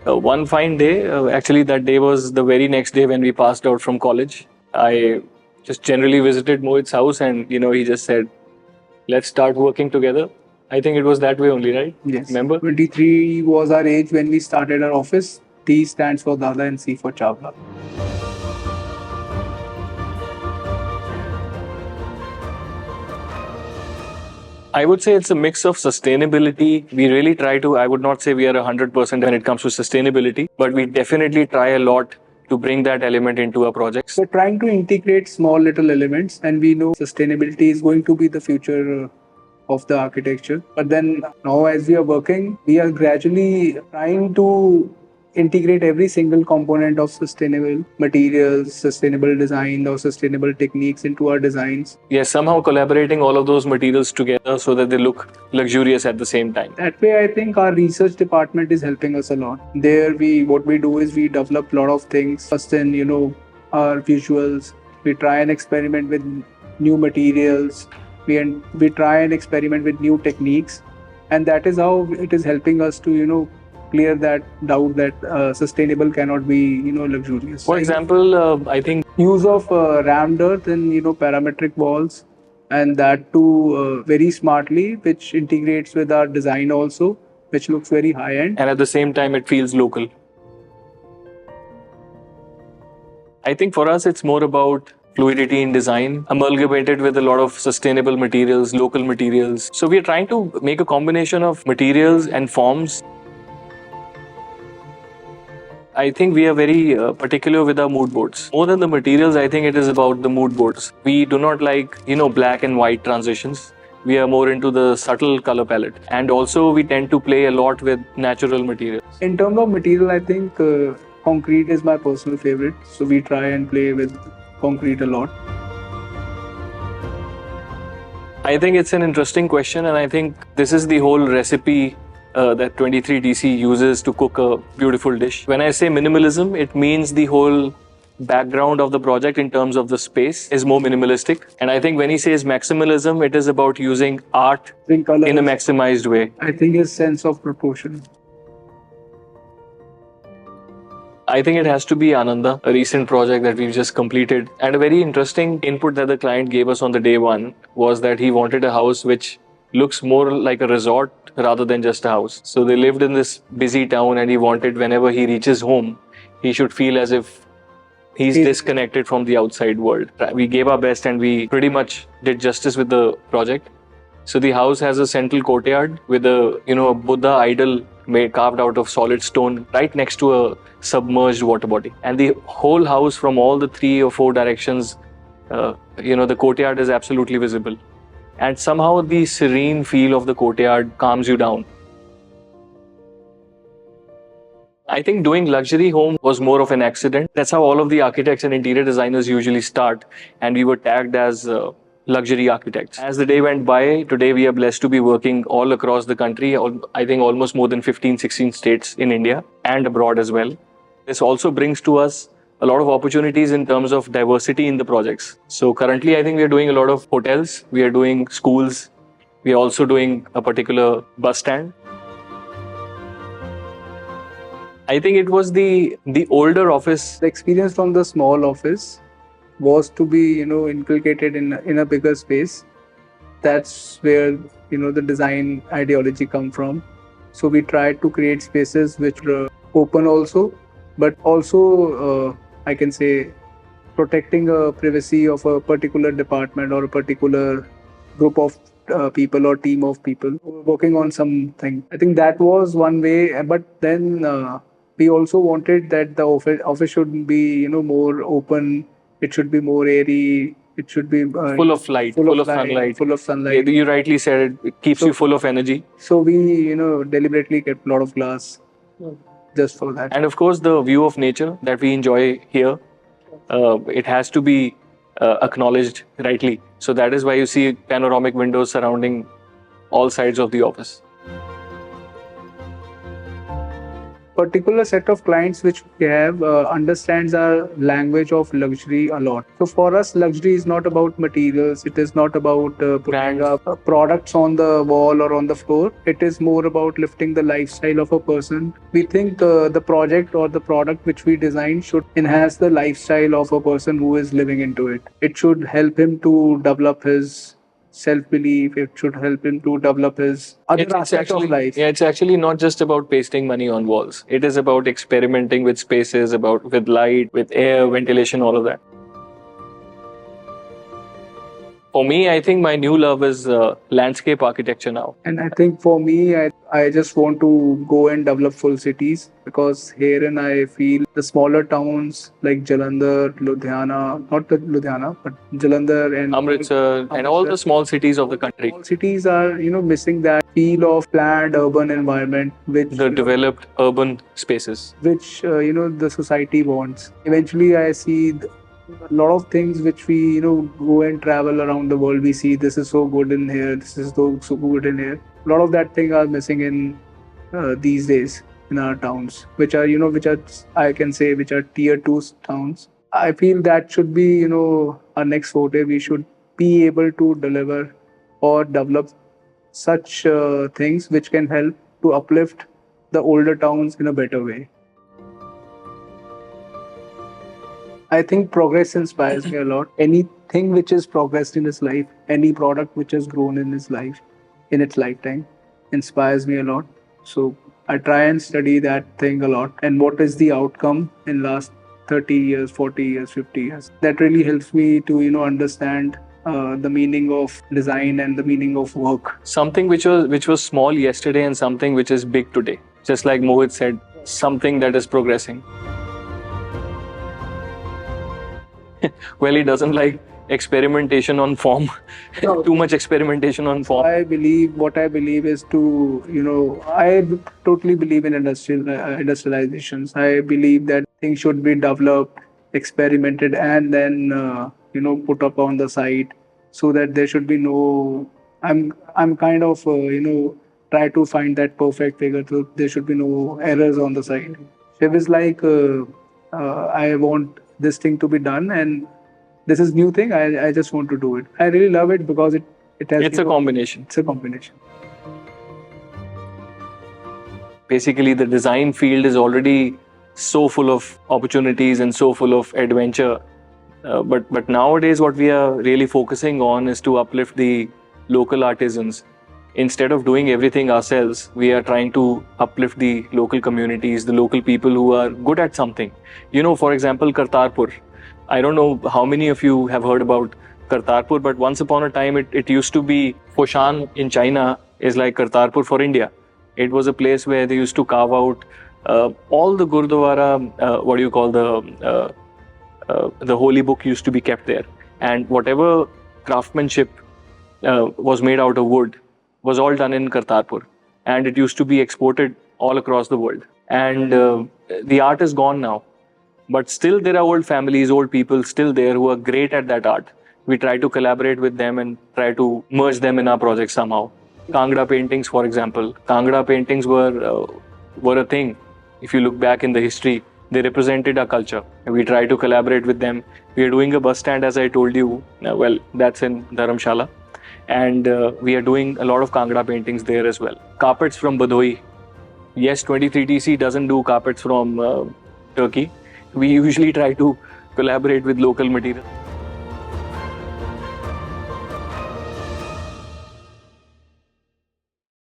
One fine day, actually that day was the very next day when we passed out from college. I just generally visited Mohit's house and he just said, let's start working together. I think it was that way only, right? Yes. Remember? 23 was our age when we started our office. T stands for Dada and C for Chawla. I would say it's a mix of sustainability. We really try to, I would not say we are 100% when it comes to sustainability, but we definitely try a lot to bring that element into our projects. We're trying to integrate small little elements, and we know sustainability is going to be the future of the architecture. But then now, as we are working, we are gradually trying to integrate every single component of sustainable materials, sustainable design, or sustainable techniques into our designs. Yes, somehow collaborating all of those materials together so that they look luxurious at the same time. That way, I think our research department is helping us a lot. There, what we do is we develop a lot of things. First, in our visuals, we try and experiment with new materials. We try and experiment with new techniques, and that is how it is helping us to clear that doubt that sustainable cannot be luxurious. For example, I think Use of rammed earth and parametric walls, and that too very smartly, which integrates with our design also, which looks very high end. and at the same time it feels local. I think for us it's more about fluidity in design, amalgamated with a lot of sustainable materials, local materials. So we are trying to make a combination of materials and forms. I think we are very particular with our mood boards. More than the materials, I think it is about the mood boards. We do not like, black and white transitions. We are more into the subtle color palette. And also we tend to play a lot with natural materials. In terms of material, I think concrete is my personal favorite. So we try and play with concrete a lot. I think it's an interesting question, and I think this is the whole recipe that 23DC uses to cook a beautiful dish. When I say minimalism, it means the whole background of the project in terms of the space is more minimalistic. And I think when he says maximalism, it is about using art in a maximized way. I think his sense of proportion. I think it has to be Ananda, a recent project that we've just completed. And a very interesting input that the client gave us on the day one was that he wanted a house which looks more like a resort rather than just a house. So they lived in this busy town, and he wanted whenever he reaches home, he should feel as if he's disconnected from the outside world. We gave our best and we pretty much did justice with the project. So the house has a central courtyard with a Buddha idol carved out of solid stone right next to a submerged water body. And the whole house from all the 3 or 4 directions, the courtyard is absolutely visible. And somehow the serene feel of the courtyard calms you down. I think doing luxury home was more of an accident. That's how all of the architects and interior designers usually start. And we were tagged as luxury architects. As the day went by, today we are blessed to be working all across the country. I think almost more than 15, 16 states in India and abroad as well. This also brings to us a lot of opportunities in terms of diversity in the projects. So currently, I think we are doing a lot of hotels, we are doing schools, we are also doing a particular bus stand. I think it was the older office. The experience from the small office was to be inculcated in a bigger space. That's where the design ideology come from. So we tried to create spaces which were open also, but also I can say protecting a privacy of a particular department or a particular group of people or team of people working on something. I think that was one way, but then we also wanted that the office should be more open. It should be more airy. It should be full of light, full of sunlight. Full of sunlight. You rightly said it keeps you full of energy. So we deliberately kept a lot of glass just for that. And of course, the view of nature that we enjoy here, it has to be acknowledged rightly. So that is why you see panoramic windows surrounding all sides of the office. particular set of clients which we have understands our language of luxury a lot. So for us, luxury is not about materials. It is not about putting Brands. up products on the wall or on the floor. It is more about lifting the lifestyle of a person. We think the project or the product which we design should enhance the lifestyle of a person who is living into it. It should help him to develop his self-belief. It should help him to develop his other aspects of life. Yeah, it's actually not just about pasting money on walls. It is about experimenting with spaces, with light, with air, ventilation, all of that. For me, I think my new love is landscape architecture now. And I think for me, I just want to go and develop full cities, because herein I feel the smaller towns like Jalandhar, Ludhiana, not the Ludhiana, but Jalandhar and Amritsar and all the small cities of the country. Small cities are, missing that feel of planned urban environment, which The developed urban spaces. which the society wants. Eventually, I see a lot of things which we go and travel around the world. We see this is so good in here, this is so good in here. A lot of that thing are missing in these days in our towns, which are which are, I can say, which are tier 2 towns. I feel that should be our next forte. We should be able to deliver or develop such things which can help to uplift the older towns in a better way. I think progress inspires me a lot. Anything which is progressed in his life, any product which has grown in his life, in its lifetime, inspires me a lot. So I try and study that thing a lot. And what is the outcome in last 30 years, 40 years, 50 years? That really helps me to understand the meaning of design and the meaning of work. Something which was small yesterday and something which is big today. Just like Mohit said, something that is progressing. Well, he doesn't like experimentation on form. No. Too much experimentation on form. What I believe is I totally believe in industrializations. I believe that things should be developed, experimented, and then put up on the site, so that there should be no. I'm kind of try to find that perfect figure. So there should be no errors on the site. Shiv is like I want this thing to be done, and this is new thing. I just want to do it. I really love it because it has. It's a combination. It's a combination. Basically, the design field is already so full of opportunities and so full of adventure. But nowadays, what we are really focusing on is to uplift the local artisans. Instead of doing everything ourselves, we are trying to uplift the local communities, the local people who are good at something. For example, Kartarpur. I don't know how many of you have heard about Kartarpur, but once upon a time, it used to be Foshan in China is like Kartarpur for India. It was a place where they used to carve out all the Gurdwara, the holy book used to be kept there. And whatever craftsmanship was made out of wood was all done in Kartarpur. And it used to be exported all across the world. And the art is gone now. But still there are old families, old people still there who are great at that art. We try to collaborate with them and try to merge them in our project somehow. Kangra paintings, for example. Kangra paintings were a thing. If you look back in the history, they represented our culture. We try to collaborate with them. We are doing a bus stand, as I told you. Well, that's in Dharamshala. And we are doing a lot of Kangra paintings there as well. Carpets from Badoi. Yes, 23TC doesn't do carpets from Turkey. We usually try to collaborate with local material.